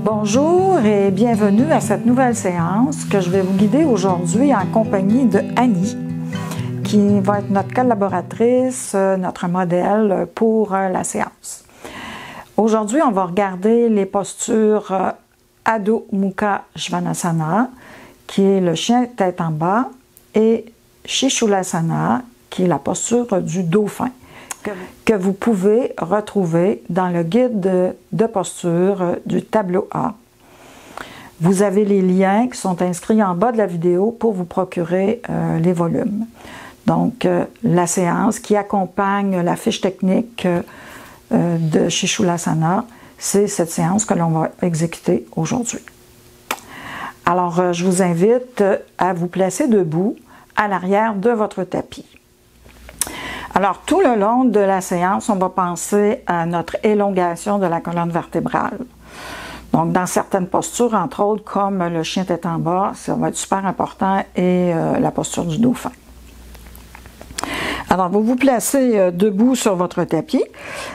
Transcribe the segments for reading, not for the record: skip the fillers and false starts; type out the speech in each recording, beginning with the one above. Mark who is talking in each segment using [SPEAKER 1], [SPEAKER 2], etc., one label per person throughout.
[SPEAKER 1] Bonjour et bienvenue à cette nouvelle séance que je vais vous guider aujourd'hui en compagnie de Annie, qui va être notre collaboratrice, notre modèle pour la séance. Aujourd'hui, on va regarder les postures Adho Mukha Svanasana, qui est le chien tête en bas, et Shishulasana, qui est la posture du dauphin, que vous pouvez retrouver dans le guide de posture du tableau A. Vous avez les liens qui sont inscrits en bas de la vidéo pour vous procurer les volumes. Donc, la séance qui accompagne la fiche technique de Shishulasana, c'est cette séance que l'on va exécuter aujourd'hui. Alors, je vous invite à vous placer debout à l'arrière de votre tapis. Alors, tout le long de la séance, on va penser à notre élongation de la colonne vertébrale. Donc, dans certaines postures, entre autres, comme le chien tête en bas, ça va être super important, et la posture du dauphin. Alors, vous vous placez debout sur votre tapis,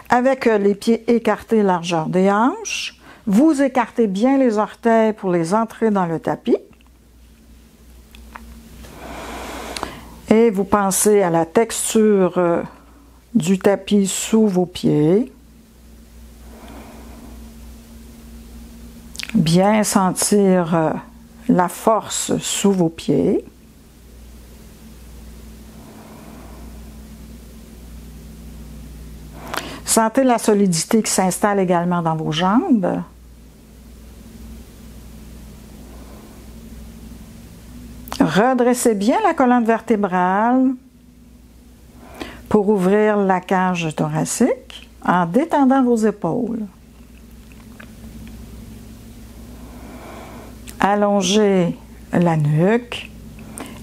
[SPEAKER 1] avec les pieds écartés largeur des hanches. Vous écartez bien les orteils pour les entrer dans le tapis. Et vous pensez à la texture du tapis sous vos pieds. Bien sentir la force sous vos pieds. Sentez la solidité qui s'installe également dans vos jambes. Redressez bien la colonne vertébrale pour ouvrir la cage thoracique en détendant vos épaules. Allongez la nuque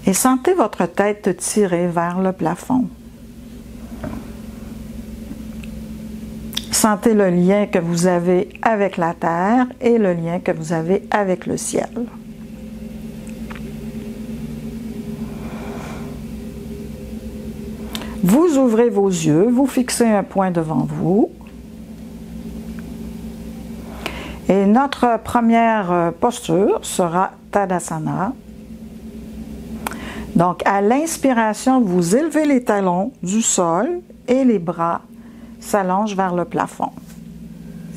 [SPEAKER 1] et sentez votre tête tirer vers le plafond. Sentez le lien que vous avez avec la terre et le lien que vous avez avec le ciel. Vous ouvrez vos yeux, vous fixez un point devant vous. Et notre première posture sera Tadasana. Donc, à l'inspiration, vous élevez les talons du sol et les bras s'allongent vers le plafond.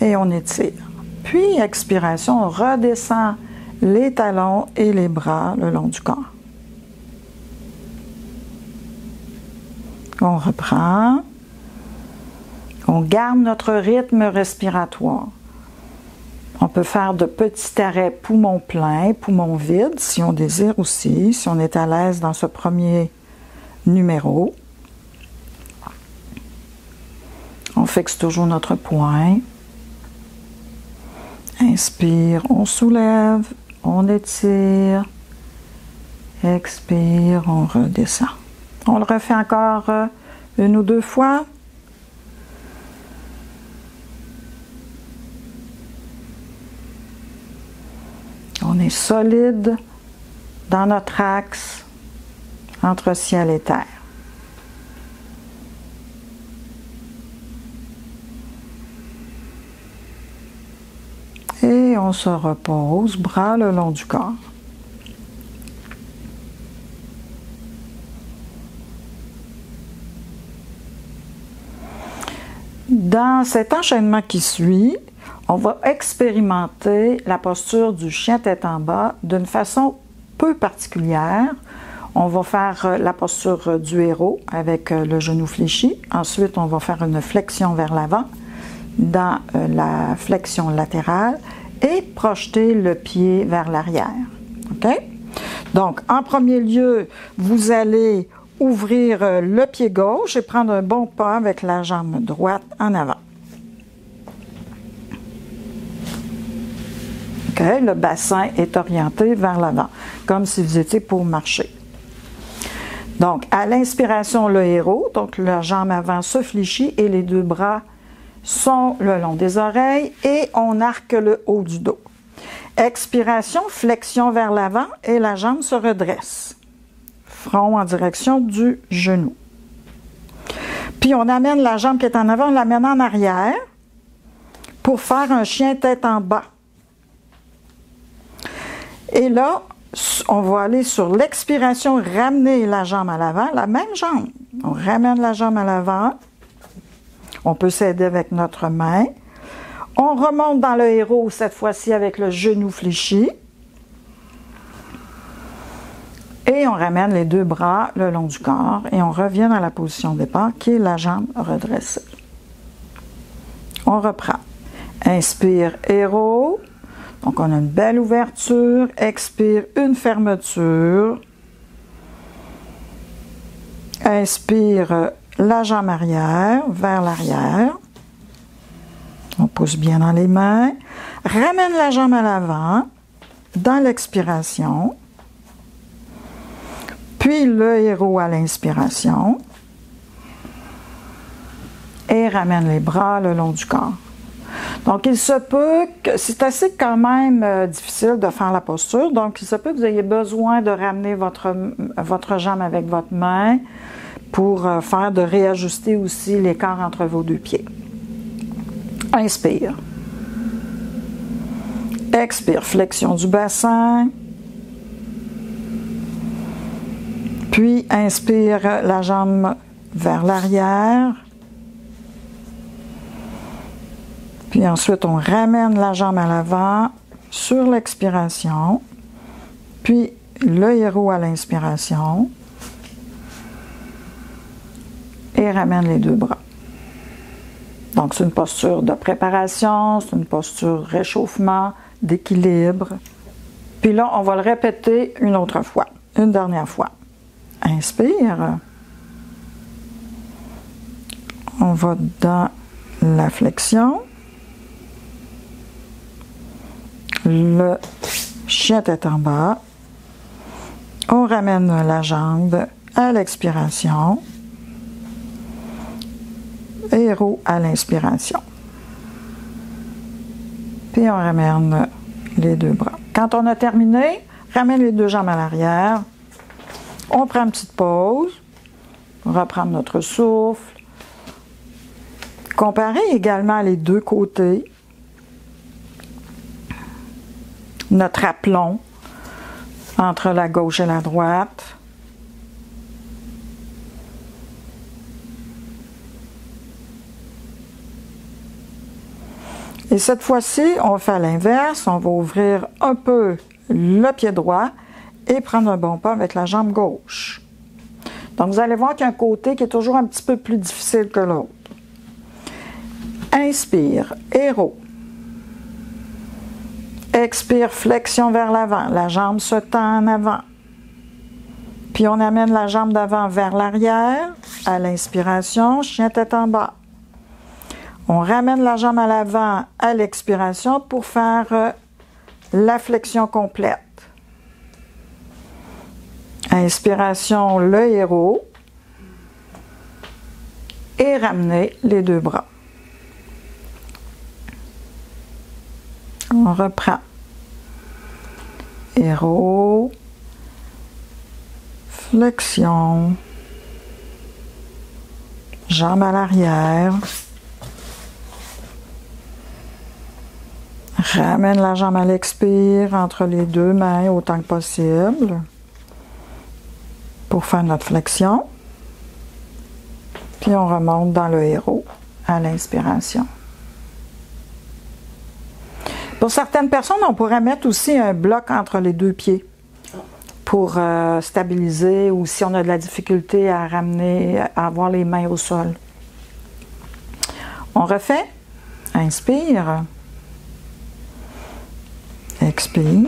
[SPEAKER 1] Et on étire. Puis, expiration, on redescend les talons et les bras le long du corps. On reprend. On garde notre rythme respiratoire. On peut faire de petits arrêts poumon plein, poumon vide, si on désire aussi, si on est à l'aise dans ce premier numéro. On fixe toujours notre poing. Inspire, on soulève, on étire. Expire, on redescend. On le refait encore une ou deux fois. On est solide dans notre axe entre ciel et terre. Et on se repose, bras le long du corps. Dans cet enchaînement qui suit, on va expérimenter la posture du chien tête en bas d'une façon peu particulière. On va faire la posture du héros avec le genou fléchi. Ensuite, on va faire une flexion vers l'avant dans la flexion latérale et projeter le pied vers l'arrière. OK? Donc, en premier lieu, vous allez ouvrir le pied gauche et prendre un bon pas avec la jambe droite en avant. OK? Le bassin est orienté vers l'avant, comme si vous étiez pour marcher. Donc, à l'inspiration, le héros, donc la jambe avant se fléchit et les deux bras sont le long des oreilles et on arque le haut du dos. Expiration, flexion vers l'avant et la jambe se redresse. Front en direction du genou. Puis on amène la jambe qui est en avant, on l'amène en arrière pour faire un chien tête en bas. Et là, on va aller sur l'expiration, ramener la jambe à l'avant, la même jambe. On ramène la jambe à l'avant. On peut s'aider avec notre main. On remonte dans le héros, cette fois-ci avec le genou fléchi. Et on ramène les deux bras le long du corps et on revient dans la position de départ qui est la jambe redressée. On reprend. Inspire, héros. Donc, on a une belle ouverture. Expire, une fermeture. Inspire, la jambe arrière, vers l'arrière. On pousse bien dans les mains. Ramène la jambe à l'avant, dans l'expiration. Puis, le héros à l'inspiration. Et ramène les bras le long du corps. Donc, il se peut que c'est assez quand même difficile de faire la posture. Donc, il se peut que vous ayez besoin de ramener votre jambe avec votre main pour faire de réajuster aussi l'écart entre vos deux pieds. Inspire. Expire, flexion du bassin. Puis, inspire la jambe vers l'arrière. Puis ensuite, on ramène la jambe à l'avant sur l'expiration. Puis, le héros à l'inspiration. Et ramène les deux bras. Donc, c'est une posture de préparation, c'est une posture réchauffement, d'équilibre. Puis là, on va le répéter une autre fois, une dernière fois. Inspire. On va dans la flexion. Le chien tête en bas. On ramène la jambe à l'expiration. Héros à l'inspiration. Puis on ramène les deux bras. Quand on a terminé, ramène les deux jambes à l'arrière. On prend une petite pause. On reprend notre souffle. Comparez également les deux côtés. Notre aplomb entre la gauche et la droite. Et cette fois-ci, on fait à l'inverse. On va ouvrir un peu le pied droit et prendre un bon pas avec la jambe gauche. Donc, vous allez voir qu'il y a un côté qui est toujours un petit peu plus difficile que l'autre. Inspire, héros. Expire, flexion vers l'avant. La jambe se tend en avant. Puis on amène la jambe d'avant vers l'arrière. À l'inspiration, chien tête en bas. On ramène la jambe à l'avant à l'expiration pour faire la flexion complète. Inspiration, le héros. Et ramener les deux bras. On reprend. Héros. Flexion. Jambe à l'arrière. Ramène la jambe à l'expire entre les deux mains autant que possible pour faire notre flexion. Puis on remonte dans le héros à l'inspiration. Pour certaines personnes, on pourrait mettre aussi un bloc entre les deux pieds pour stabiliser ou si on a de la difficulté à ramener, à avoir les mains au sol. On refait. Inspire. Expire.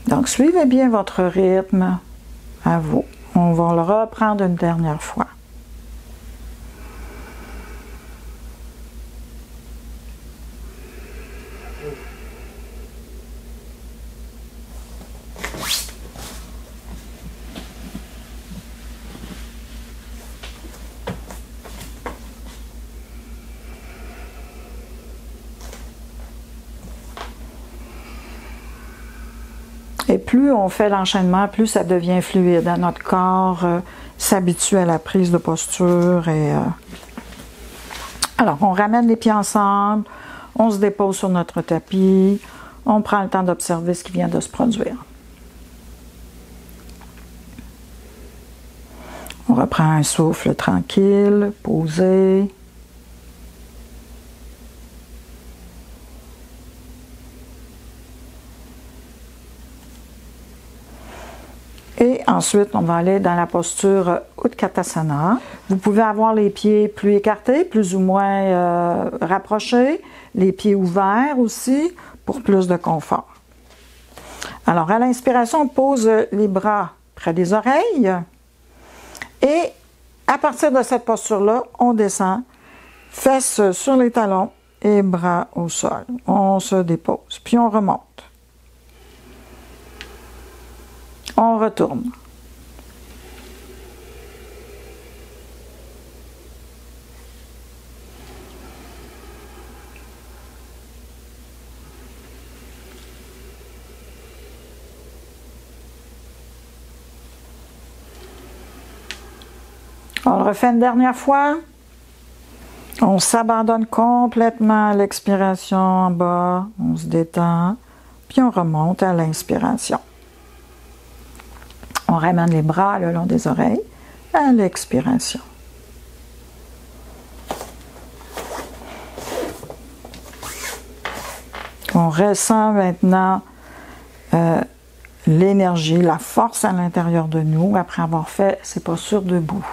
[SPEAKER 1] Donc, suivez bien votre rythme à vous. On va le reprendre une dernière fois. Et plus on fait l'enchaînement, plus ça devient fluide. Notre corps s'habitue à la prise de posture. Alors, on ramène les pieds ensemble, on se dépose sur notre tapis, on prend le temps d'observer ce qui vient de se produire. On reprend un souffle tranquille, posé. Et ensuite, on va aller dans la posture Utkatasana. Vous pouvez avoir les pieds plus écartés, plus ou moins rapprochés, les pieds ouverts aussi, pour plus de confort. Alors, à l'inspiration, on pose les bras près des oreilles. Et à partir de cette posture-là, on descend, fesses sur les talons et bras au sol. On se dépose, puis on remonte. On retourne. On le refait une dernière fois. On s'abandonne complètement à l'expiration en bas. On se détend. Puis on remonte à l'inspiration. On ramène les bras le long des oreilles à l'expiration. On ressent maintenant l'énergie, la force à l'intérieur de nous après avoir fait ces postures debout.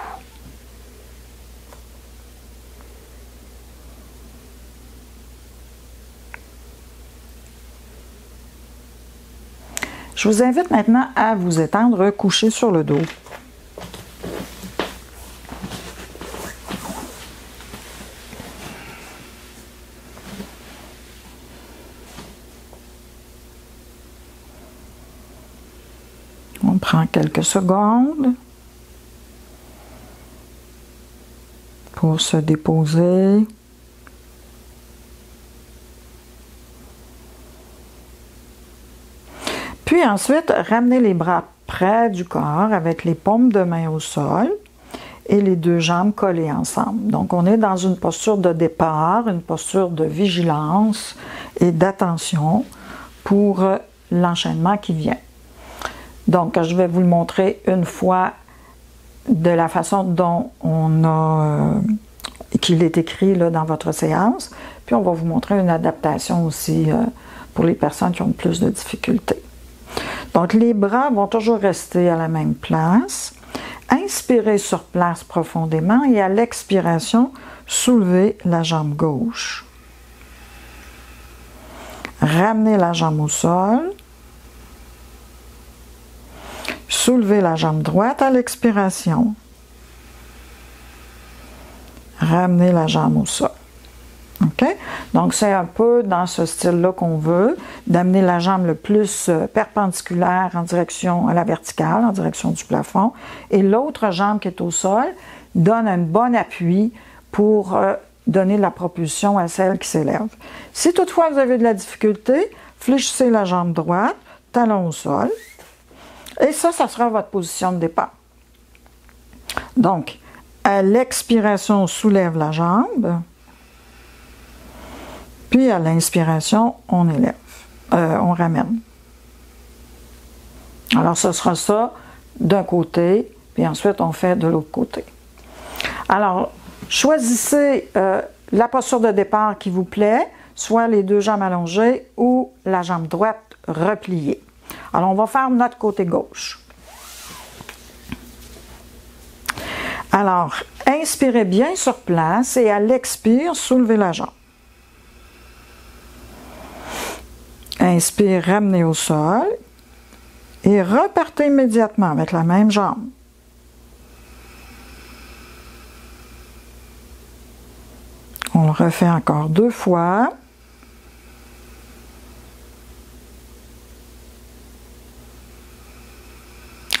[SPEAKER 1] Je vous invite maintenant à vous étendre couché sur le dos. On prend quelques secondes pour se déposer. Puis ensuite, ramenez les bras près du corps avec les paumes de main au sol et les deux jambes collées ensemble. Donc, on est dans une posture de départ, une posture de vigilance et d'attention pour l'enchaînement qui vient. Donc, je vais vous le montrer une fois de la façon dont qu'il est écrit là, dans votre séance. Puis, on va vous montrer une adaptation aussi pour les personnes qui ont plus de difficultés. Donc, les bras vont toujours rester à la même place. Inspirez sur place profondément et à l'expiration, soulevez la jambe gauche. Ramenez la jambe au sol. Soulevez la jambe droite à l'expiration. Ramenez la jambe au sol. OK? Donc, c'est un peu dans ce style-là qu'on veut, d'amener la jambe le plus perpendiculaire en direction à la verticale, en direction du plafond, et l'autre jambe qui est au sol donne un bon appui pour donner de la propulsion à celle qui s'élève. Si toutefois vous avez de la difficulté, fléchissez la jambe droite, talon au sol, et ça sera votre position de départ. Donc, à l'expiration, on soulève la jambe. Puis à l'inspiration, on élève, on ramène. Alors ce sera ça d'un côté, puis ensuite on fait de l'autre côté. Alors, choisissez la posture de départ qui vous plaît, soit les deux jambes allongées ou la jambe droite repliée. Alors on va faire notre côté gauche. Alors, inspirez bien sur place et à l'expire, soulevez la jambe. Inspire, ramenez au sol et repartez immédiatement avec la même jambe. On le refait encore 2 fois.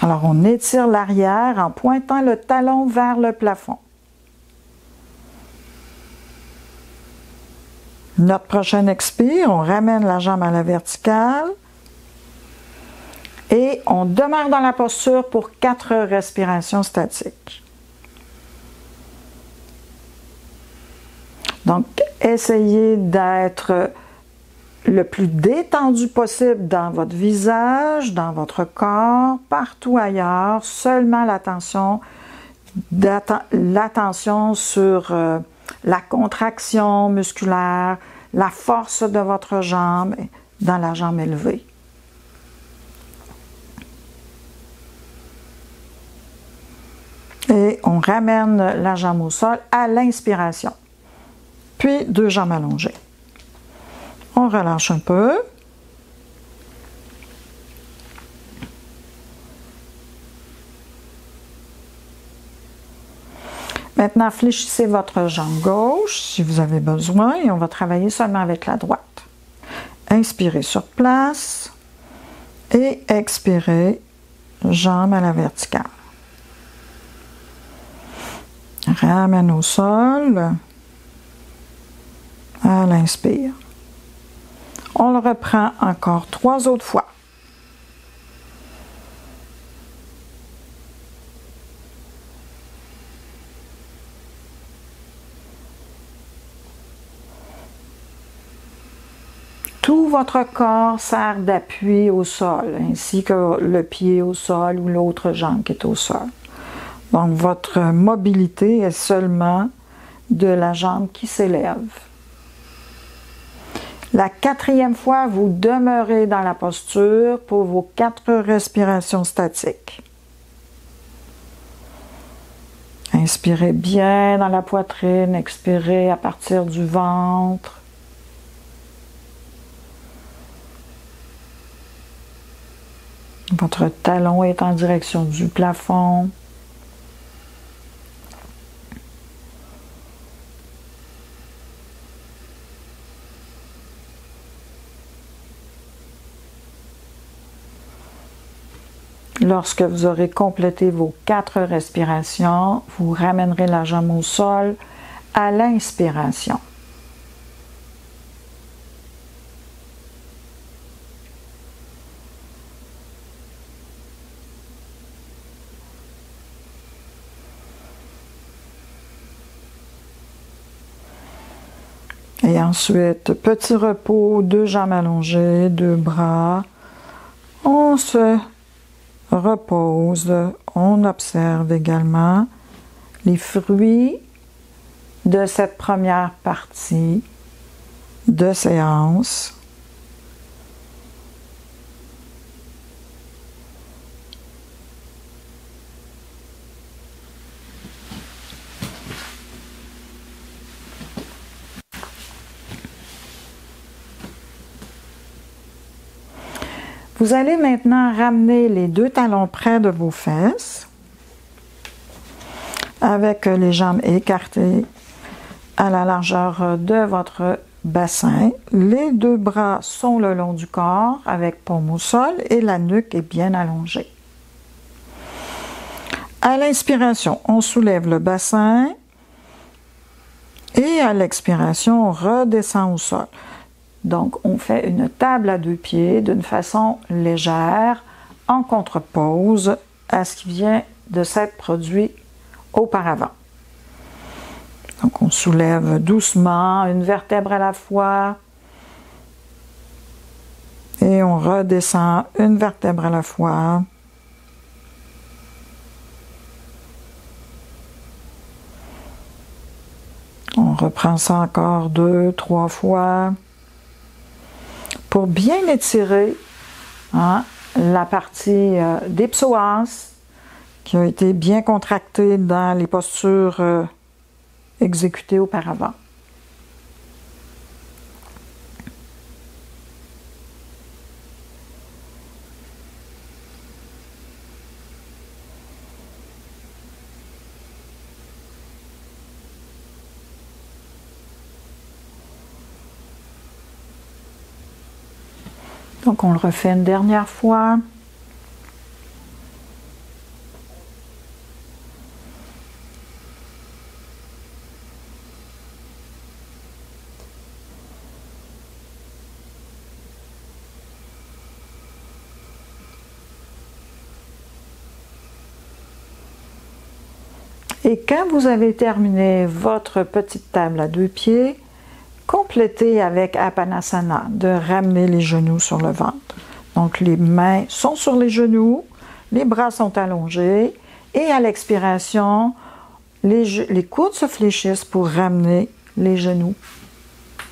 [SPEAKER 1] Alors, on étire l'arrière en pointant le talon vers le plafond. Notre prochaine expire, on ramène la jambe à la verticale. Et on demeure dans la posture pour 4 respirations statiques. Donc, essayez d'être le plus détendu possible dans votre visage, dans votre corps, partout ailleurs. Seulement l'attention sur la contraction musculaire, la force de votre jambe dans la jambe élevée. Et on ramène la jambe au sol à l'inspiration. Puis 2 jambes allongées. On relâche un peu. Maintenant, fléchissez votre jambe gauche si vous avez besoin et on va travailler seulement avec la droite. Inspirez sur place et expirez, jambe à la verticale. Ramène au sol à l'inspire. On le reprend encore 3 autres fois. Tout votre corps sert d'appui au sol, ainsi que le pied au sol ou l'autre jambe qui est au sol. Donc, votre mobilité est seulement de la jambe qui s'élève. La 4e fois, vous demeurez dans la posture pour vos 4 respirations statiques. Inspirez bien dans la poitrine, expirez à partir du ventre. Votre talon est en direction du plafond. Lorsque vous aurez complété vos 4 respirations, vous ramènerez la jambe au sol à l'inspiration. Et ensuite, petit repos, 2 jambes allongées, 2 bras. On se repose, on observe également les fruits de cette première partie de séance. Vous allez maintenant ramener les 2 talons près de vos fesses avec les jambes écartées à la largeur de votre bassin. Les 2 bras sont le long du corps avec paume au sol et la nuque est bien allongée. À l'inspiration, on soulève le bassin et à l'expiration, on redescend au sol. Donc, on fait une table à 2 pieds d'une façon légère, en contrepose à ce qui vient de s'être produit auparavant. Donc, on soulève doucement, une vertèbre à la fois, et on redescend une vertèbre à la fois. On reprend ça encore 2, 3 fois. Pour bien étirer la partie des psoas qui a été bien contractée dans les postures exécutées auparavant. Donc, on le refait une dernière fois. Et quand vous avez terminé votre petite table à 2 pieds, complétez avec Apanasana, de ramener les genoux sur le ventre. Donc les mains sont sur les genoux, les bras sont allongés et à l'expiration, les coudes se fléchissent pour ramener les genoux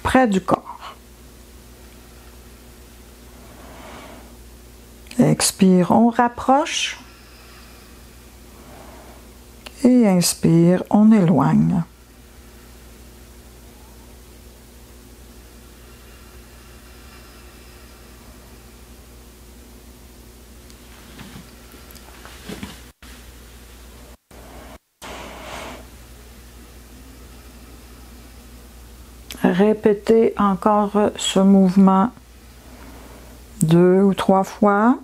[SPEAKER 1] près du corps. Expire, on rapproche. Et inspire, on éloigne. Répétez encore ce mouvement 2 ou 3 fois.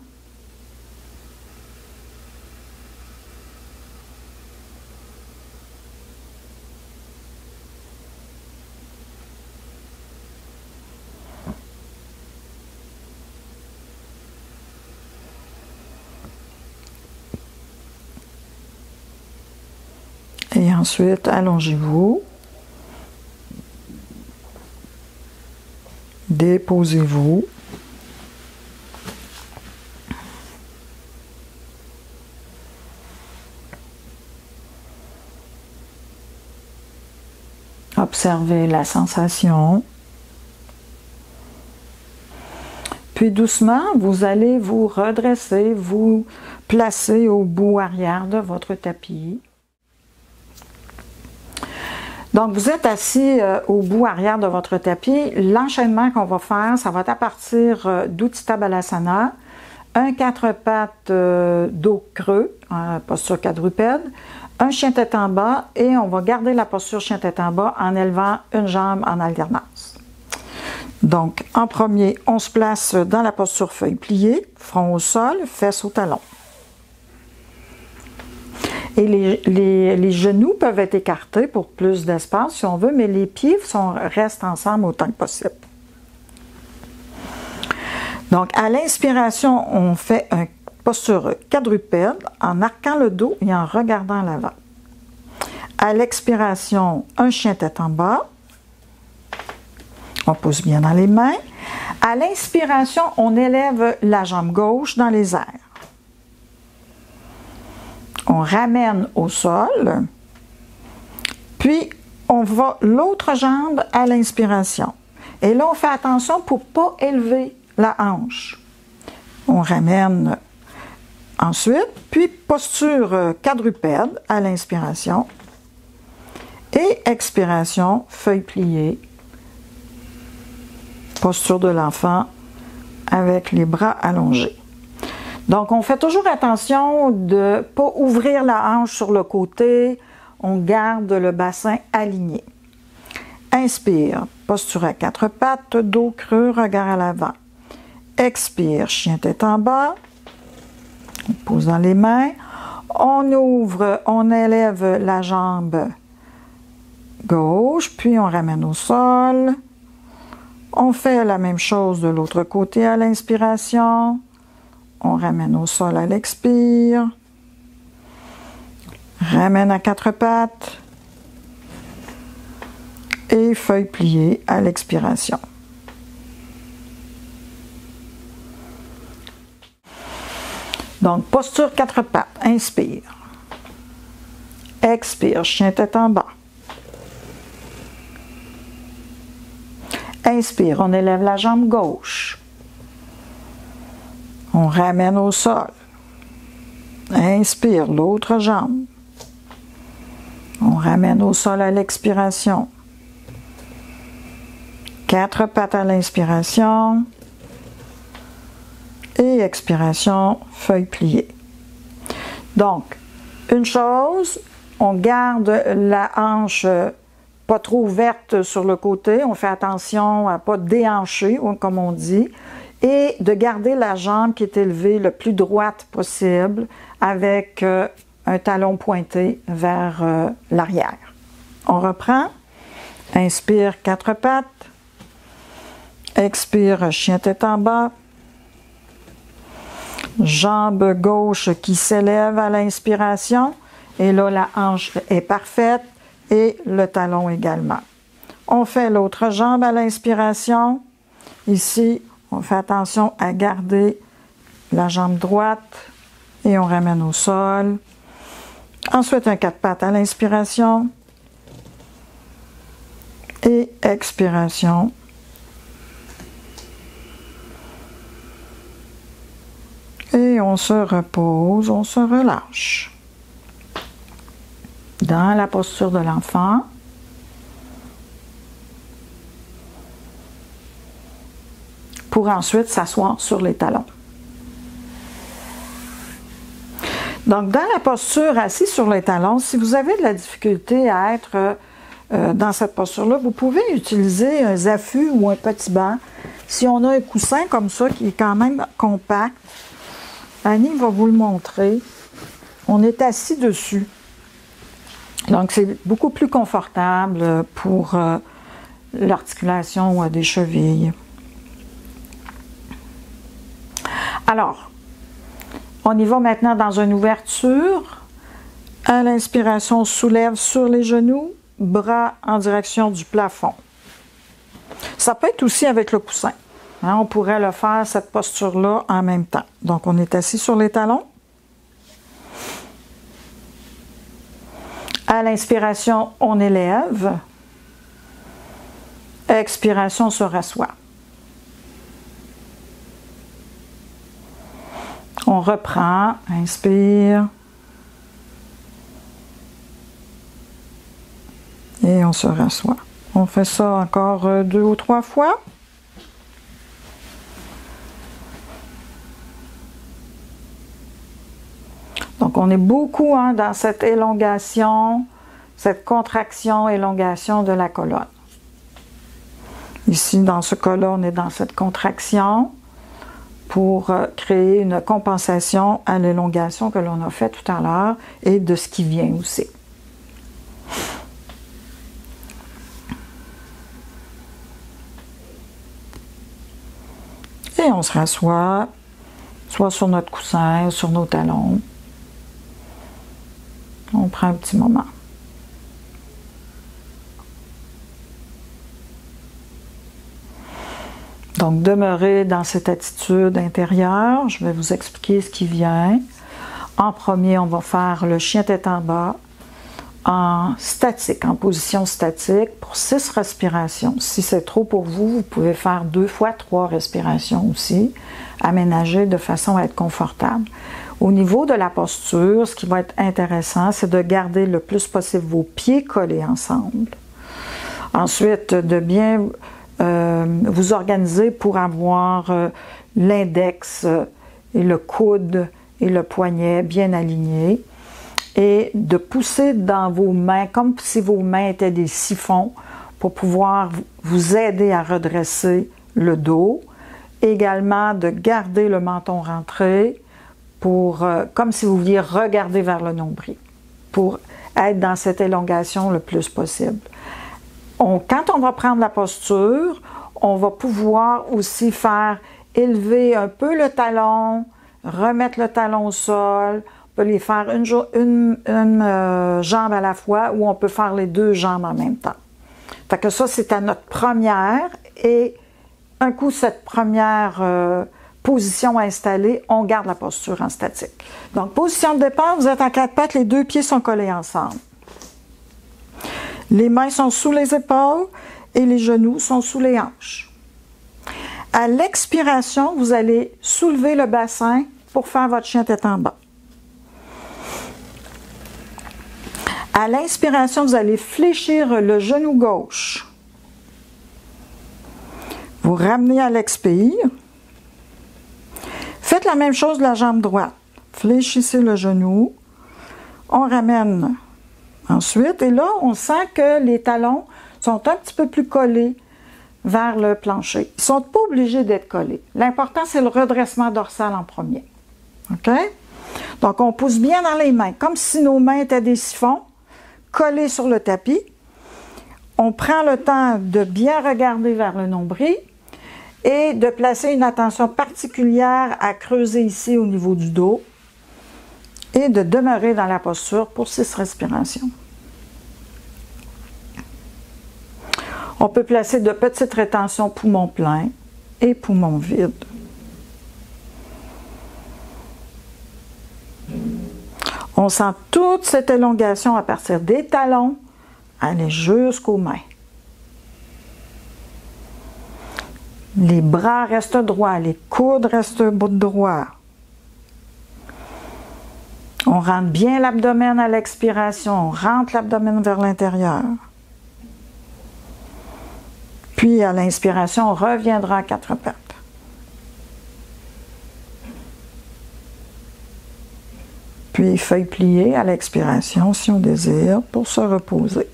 [SPEAKER 1] Et ensuite, allongez-vous. Déposez-vous. Observez la sensation. Puis doucement, vous allez vous redresser, vous placer au bout arrière de votre tapis. Donc, vous êtes assis au bout arrière de votre tapis. L'enchaînement qu'on va faire, ça va être à partir d'Utthita Balasana, un 4 pattes dos creux, posture quadrupède, un chien tête en bas et on va garder la posture chien tête en bas en élevant une jambe en alternance. Donc, en premier, on se place dans la posture feuille pliée, front au sol, fesses au talon. Et les genoux peuvent être écartés pour plus d'espace si on veut, mais les pieds restent ensemble autant que possible. Donc, à l'inspiration, on fait une posture quadrupède en arquant le dos et en regardant l'avant. À l'expiration, un chien tête en bas. On pousse bien dans les mains. À l'inspiration, on élève la jambe gauche dans les airs. On ramène au sol, puis on va l'autre jambe à l'inspiration. Et là, on fait attention pour ne pas élever la hanche. On ramène ensuite, puis posture quadrupède à l'inspiration et expiration, feuille pliée, posture de l'enfant avec les bras allongés. Donc, on fait toujours attention de ne pas ouvrir la hanche sur le côté. On garde le bassin aligné. Inspire, posture à 4 pattes, dos creux, regard à l'avant. Expire, chien tête en bas. On pose dans les mains. On ouvre, on élève la jambe gauche, puis on ramène au sol. On fait la même chose de l'autre côté à l'inspiration. On ramène au sol à l'expire. Ramène à 4 pattes. Et feuille pliée à l'expiration. Donc, posture 4 pattes. Inspire. Expire, chien tête en bas. Inspire, on élève la jambe gauche. On ramène au sol. Inspire, l'autre jambe. On ramène au sol à l'expiration. 4 pattes à l'inspiration. Et expiration, feuille pliée. Donc, une chose, on garde la hanche pas trop ouverte sur le côté. On fait attention à ne pas déhancher, comme on dit. Et de garder la jambe qui est élevée le plus droite possible avec un talon pointé vers l'arrière. On reprend. Inspire, 4 pattes. Expire, chien tête en bas. Jambe gauche qui s'élève à l'inspiration Et là, la hanche est parfaite et le talon également. On fait l'autre jambe à l'inspiration. Ici, on fait attention à garder la jambe droite et on ramène au sol. Ensuite, un 4 pattes à l'inspiration et expiration. Et on se repose, on se relâche. Dans la posture de l'enfant. Pour ensuite s'asseoir sur les talons. Donc, dans la posture assis sur les talons, si vous avez de la difficulté à être dans cette posture-là, vous pouvez utiliser un zafu ou un petit banc. Si on a un coussin comme ça, qui est quand même compact, Annie va vous le montrer. On est assis dessus. Donc, c'est beaucoup plus confortable pour l'articulation des chevilles. Alors, on y va maintenant dans une ouverture. À l'inspiration, on soulève sur les genoux, bras en direction du plafond. Ça peut être aussi avec le coussin. Hein, on pourrait le faire, cette posture-là, en même temps. Donc, on est assis sur les talons. À l'inspiration, on élève. Expiration, on se rassoit. On reprend, inspire. Et on se rassoit. On fait ça encore 2 ou 3 fois. Donc, on est beaucoup dans cette élongation, cette contraction, élongation de la colonne. Ici, dans ce cas-là, on est dans cette contraction pour créer une compensation à l'élongation que l'on a fait tout à l'heure et de ce qui vient aussi. Et on se rassoit, soit sur notre coussin, sur nos talons. On prend un petit moment. Donc, demeurez dans cette attitude intérieure. Je vais vous expliquer ce qui vient. En premier, on va faire le chien tête en bas en statique, en position statique pour 6 respirations. Si c'est trop pour vous, vous pouvez faire 2 fois 3 respirations aussi, aménagées de façon à être confortable. Au niveau de la posture, ce qui va être intéressant, c'est de garder le plus possible vos pieds collés ensemble. Ensuite, de bien vous organiser pour avoir l'index et le coude et le poignet bien alignés et de pousser dans vos mains comme si vos mains étaient des siphons pour pouvoir vous aider à redresser le dos. Également de garder le menton rentré pour, comme si vous vouliez regarder vers le nombril pour être dans cette élongation le plus possible. Quand on va prendre la posture, on va pouvoir aussi faire élever un peu le talon, remettre le talon au sol. On peut les faire une jambe à la fois ou on peut faire les 2 jambes en même temps. Fait que ça, c'est à notre première et un coup, cette première position installée, on garde la posture en statique. Donc, position de départ, vous êtes en 4 pattes, les 2 pieds sont collés ensemble. Les mains sont sous les épaules et les genoux sont sous les hanches. À l'expiration, vous allez soulever le bassin pour faire votre chien tête en bas. À l'inspiration, vous allez fléchir le genou gauche. Vous ramenez à l'expire. Faites la même chose de la jambe droite. Fléchissez le genou. On ramène ensuite. Et là, on sent que les talons sont un petit peu plus collés vers le plancher. Ils ne sont pas obligés d'être collés. L'important, c'est le redressement dorsal en premier. OK? Donc, on pousse bien dans les mains, comme si nos mains étaient des siphons, collés sur le tapis. On prend le temps de bien regarder vers le nombril et de placer une attention particulière à creuser ici au niveau du dos. et de demeurer dans la posture pour 6 respirations. On peut placer de petites rétentions poumons pleins et poumons vides. On sent toute cette élongation à partir des talons, aller jusqu'aux mains. Les bras restent droits, les coudes restent droits. On rentre bien l'abdomen à l'expiration, on rentre l'abdomen vers l'intérieur. Puis à l'inspiration, on reviendra à 4 pattes. Puis feuilles pliées à l'expiration si on désire pour se reposer.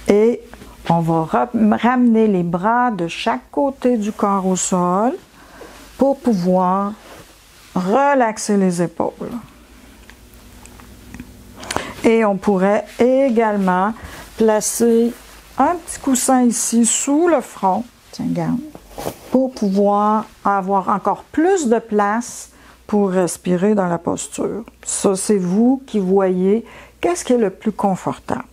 [SPEAKER 1] Et on va ramener les bras de chaque côté du corps au sol pour pouvoir relaxer les épaules. Et on pourrait également placer un petit coussin ici sous le front, tiens, regarde, pour pouvoir avoir encore plus de place pour respirer dans la posture. Ça, c'est vous qui voyez qu'est-ce qui est le plus confortable.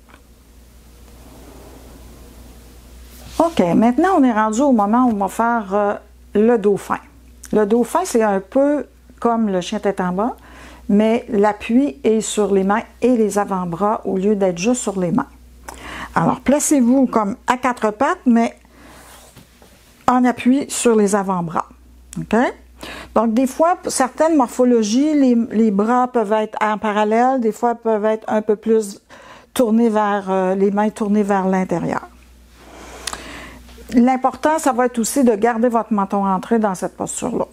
[SPEAKER 1] OK, maintenant on est rendu au moment où on va faire le dauphin. Le dauphin, c'est un peu comme le chien tête en bas, mais l'appui est sur les mains et les avant-bras au lieu d'être juste sur les mains. Alors, placez-vous comme à 4 pattes, mais en appui sur les avant-bras. OK? Donc, des fois, pour certaines morphologies, les bras peuvent être en parallèle, des fois peuvent être un peu plus tournés vers, les mains tournées vers l'intérieur. L'important, ça va être aussi de garder votre menton rentré dans cette posture-là.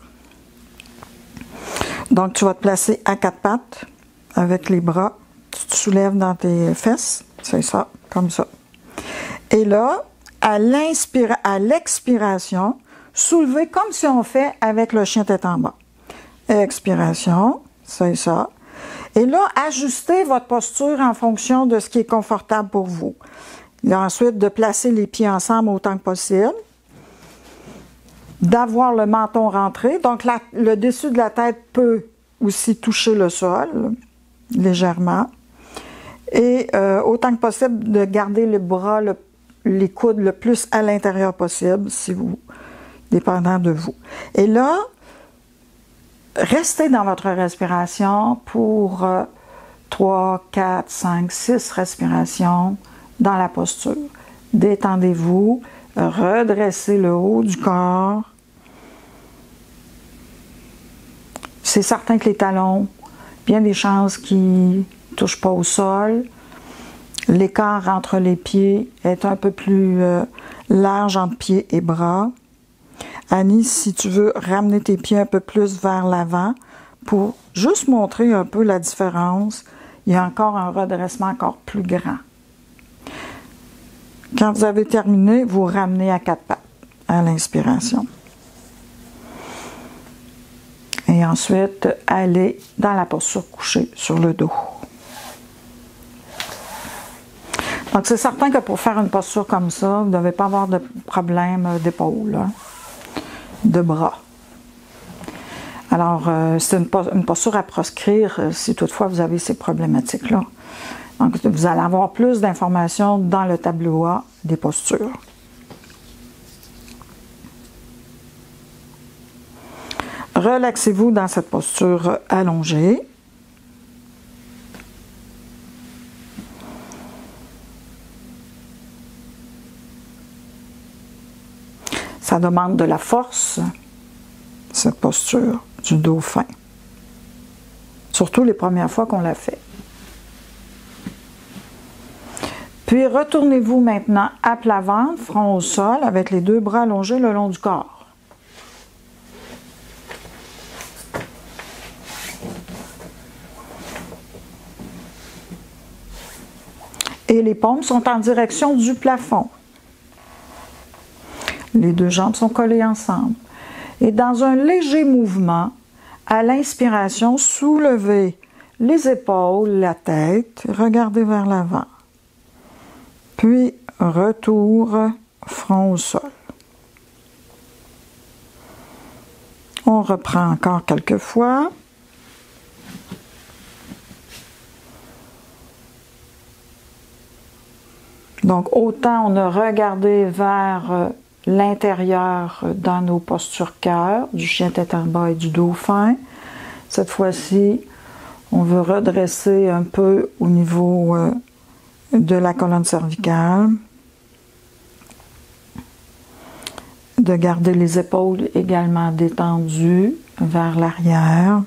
[SPEAKER 1] Donc, tu vas te placer à 4 pattes avec les bras. Tu te soulèves dans tes fesses. C'est ça, comme ça. Et là, à l'expiration, soulevez comme si on fait avec le chien tête en bas. Expiration, c'est ça. Et là, ajustez votre posture en fonction de ce qui est confortable pour vous. Et ensuite, de placer les pieds ensemble autant que possible. D'avoir le menton rentré. Donc, le dessus de la tête peut aussi toucher le sol, légèrement. Et autant que possible, de garder les bras, les coudes le plus à l'intérieur possible, si vous, dépendant de vous. Et là, restez dans votre respiration pour 3, 4, 5, 6 respirations dans la posture. Détendez-vous, redressez le haut du corps. C'est certain que les talons, bien des chances qu'ils ne touchent pas au sol. L'écart entre les pieds est un peu plus large entre pieds et bras. Annie, si tu veux ramener tes pieds un peu plus vers l'avant pour juste montrer un peu la différence, il y a encore un redressement encore plus grand. Quand vous avez terminé, vous ramenez à 4 pattes à l'inspiration. Et ensuite, allez dans la posture couchée sur le dos. Donc, c'est certain que pour faire une posture comme ça, vous ne devez pas avoir de problème d'épaule, hein, de bras. Alors, c'est une posture à proscrire si toutefois vous avez ces problématiques-là. Donc, vous allez avoir plus d'informations dans le tableau A des postures. Relaxez-vous dans cette posture allongée. Ça demande de la force, cette posture du dauphin. Surtout les premières fois qu'on l'a fait. Puis retournez-vous maintenant à plat ventre, front au sol, avec les 2 bras allongés le long du corps. Et les paumes sont en direction du plafond. Les 2 jambes sont collées ensemble. Et dans un léger mouvement, à l'inspiration, soulevez les épaules, la tête, regardez vers l'avant. Puis, retour, front au sol. On reprend encore quelques fois. Donc, autant on a regardé vers l'intérieur dans nos postures cœur, du chien tête en bas et du dauphin. Cette fois-ci, on veut redresser un peu au niveau de la colonne cervicale. De garder les épaules également détendues vers l'arrière.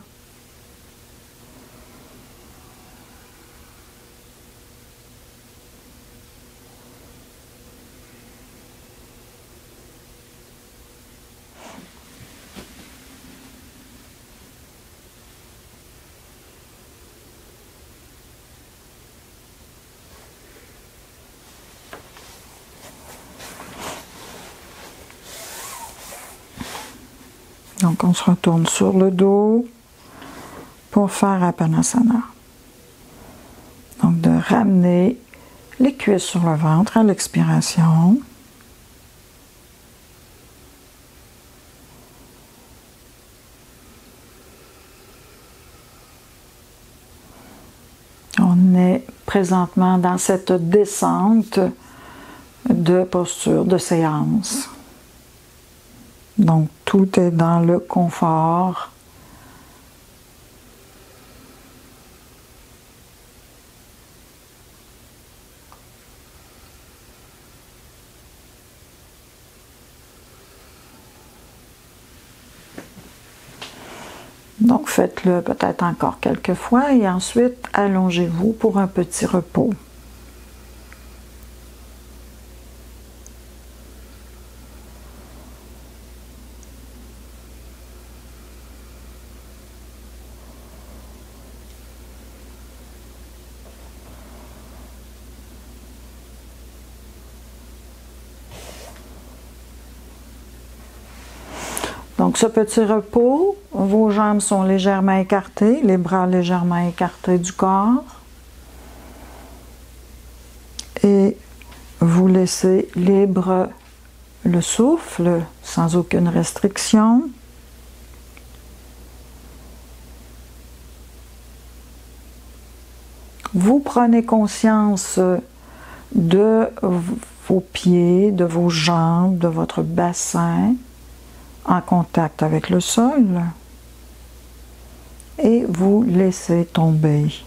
[SPEAKER 1] Donc, on se retourne sur le dos pour faire Apanasana. Donc, de ramener les cuisses sur le ventre à l'expiration. On est présentement dans cette descente de posture, de séance. Donc, tout est dans le confort. Donc, faites-le peut-être encore quelques fois et ensuite, allongez-vous pour un petit repos. Donc, ce petit repos, vos jambes sont légèrement écartées, les bras légèrement écartés du corps. Et vous laissez libre le souffle, sans aucune restriction. Vous prenez conscience de vos pieds, de vos jambes, de votre bassin, en contact avec le sol et vous laissez tomber.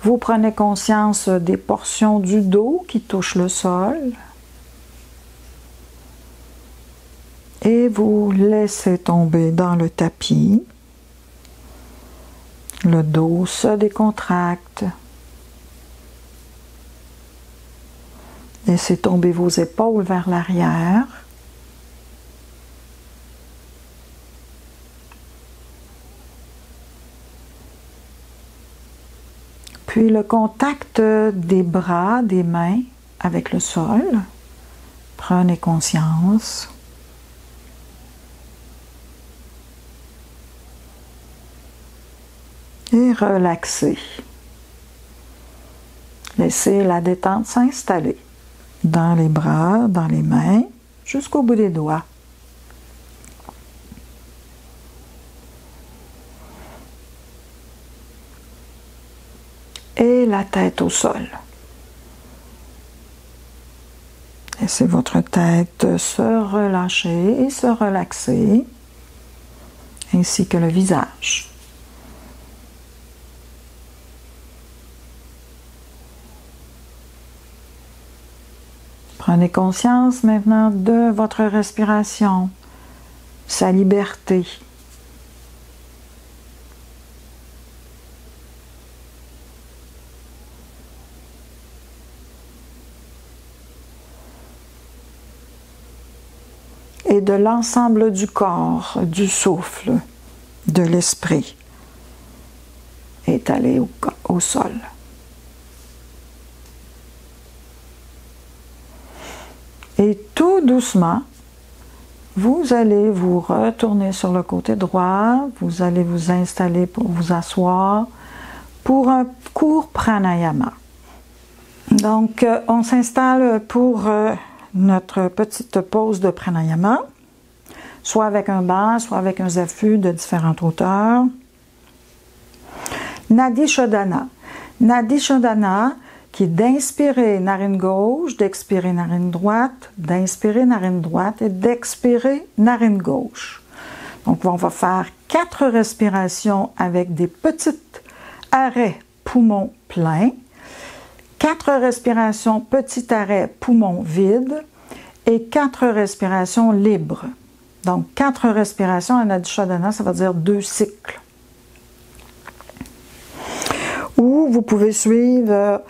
[SPEAKER 1] Vous prenez conscience des portions du dos qui touchent le sol et vous laissez tomber dans le tapis. Le dos se décontracte. Laissez tomber vos épaules vers l'arrière. Puis le contact des bras, des mains avec le sol. Prenez conscience. Et relaxez. Laissez la détente s'installer dans les bras, dans les mains, jusqu'au bout des doigts. Et la tête au sol. Laissez votre tête se relâcher et se relaxer, ainsi que le visage. Prenez conscience maintenant de votre respiration, sa liberté. Et de l'ensemble du corps, du souffle, de l'esprit, étalé au sol. Et tout doucement, vous allez vous retourner sur le côté droit, vous allez vous installer pour vous asseoir pour un court pranayama. Donc, on s'installe pour notre petite pause de pranayama. soit avec un banc, soit avec un zafu de différentes hauteurs. Nadi Shodhana. Nadi Shodhana, qui est d'inspirer narine gauche, d'expirer narine droite, d'inspirer narine droite et d'expirer narine gauche. Donc, on va faire 4 respirations avec des petits arrêts poumons pleins, 4 respirations, petit arrêt, poumon vide et 4 respirations libres. Donc, 4 respirations en Nadi Shodhana, ça veut dire 2 cycles. Ou vous pouvez suivre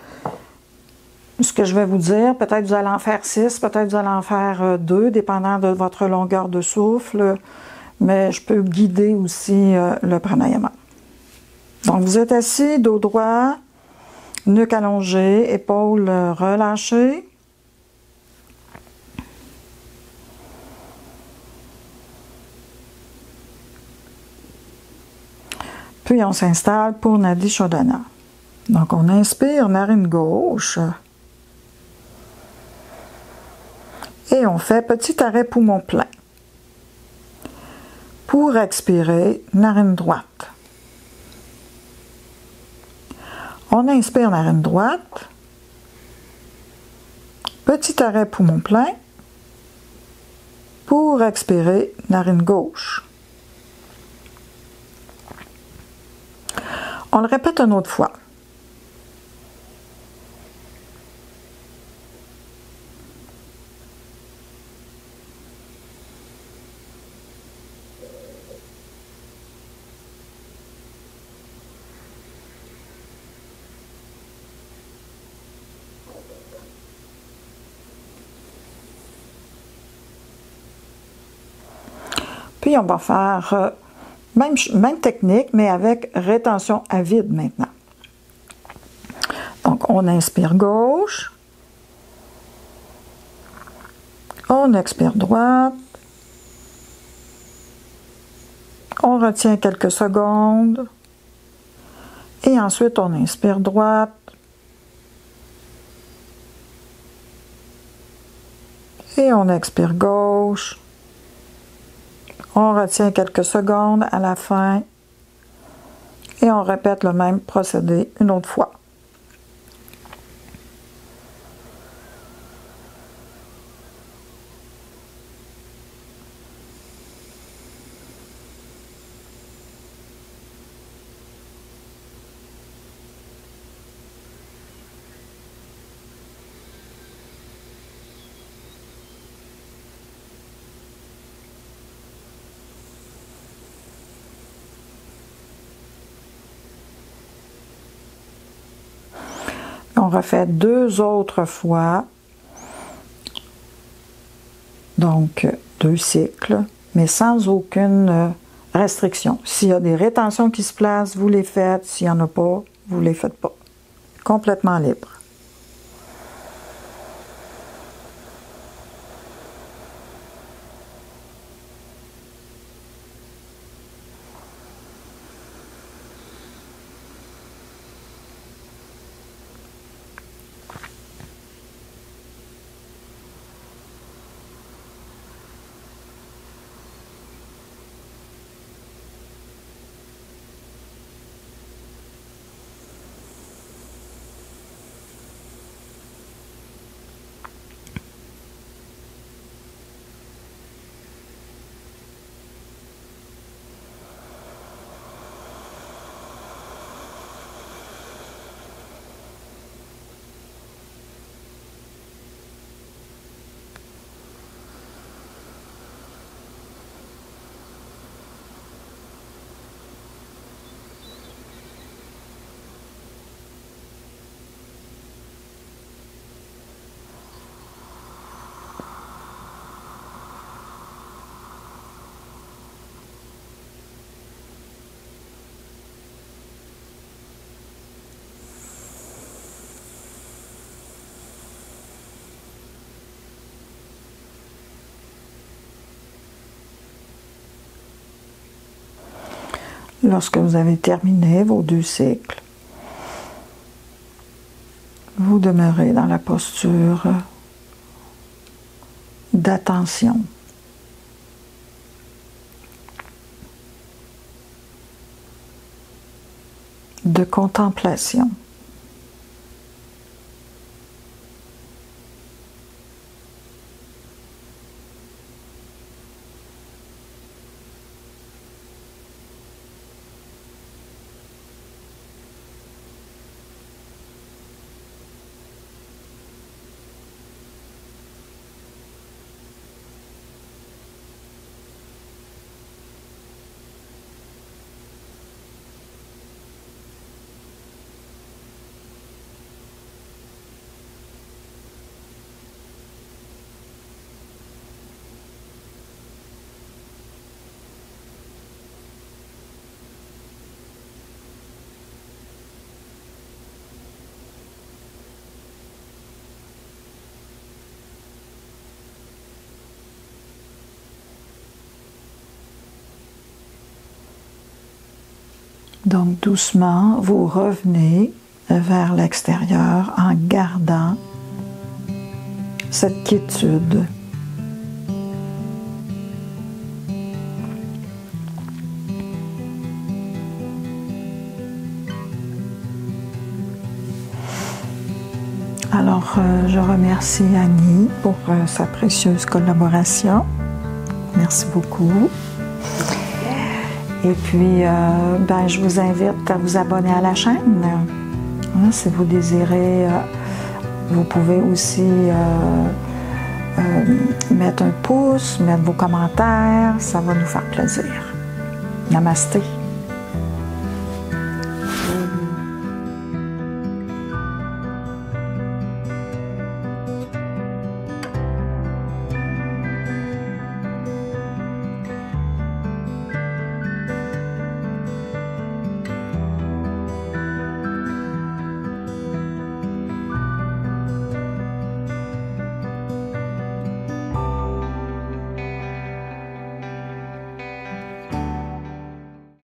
[SPEAKER 1] ce que je vais vous dire. Peut-être vous allez en faire 6, peut-être vous allez en faire 2, dépendant de votre longueur de souffle. Mais je peux guider aussi le pranayama. Donc, vous êtes assis, dos droit, nuque allongée, épaules relâchées. Puis, on s'installe pour Nadi Shodhana. Donc, on inspire narine gauche. Et on fait petit arrêt poumon plein. Pour expirer, narine droite. On inspire narine droite. Petit arrêt poumon plein. Pour expirer, narine gauche. On le répète une autre fois. Puis on va faire même technique, mais avec rétention à vide maintenant. Donc, on inspire gauche. On expire droite. On retient quelques secondes. Et ensuite, on inspire droite. Et on expire gauche. On retient quelques secondes à la fin et on répète le même procédé une autre fois. On refait 2 autres fois, donc 2 cycles, mais sans aucune restriction. S'il y a des rétentions qui se placent, vous les faites. S'il n'y en a pas, vous ne les faites pas. Complètement libre. Lorsque vous avez terminé vos 2 cycles, vous demeurez dans la posture d'attention. de contemplation. Donc doucement, vous revenez vers l'extérieur en gardant cette quiétude. Alors, je remercie Annie pour sa précieuse collaboration. Merci beaucoup. Et puis, je vous invite à vous abonner à la chaîne. Si vous désirez, vous pouvez aussi mettre un pouce, mettre vos commentaires. Ça va nous faire plaisir. Namasté.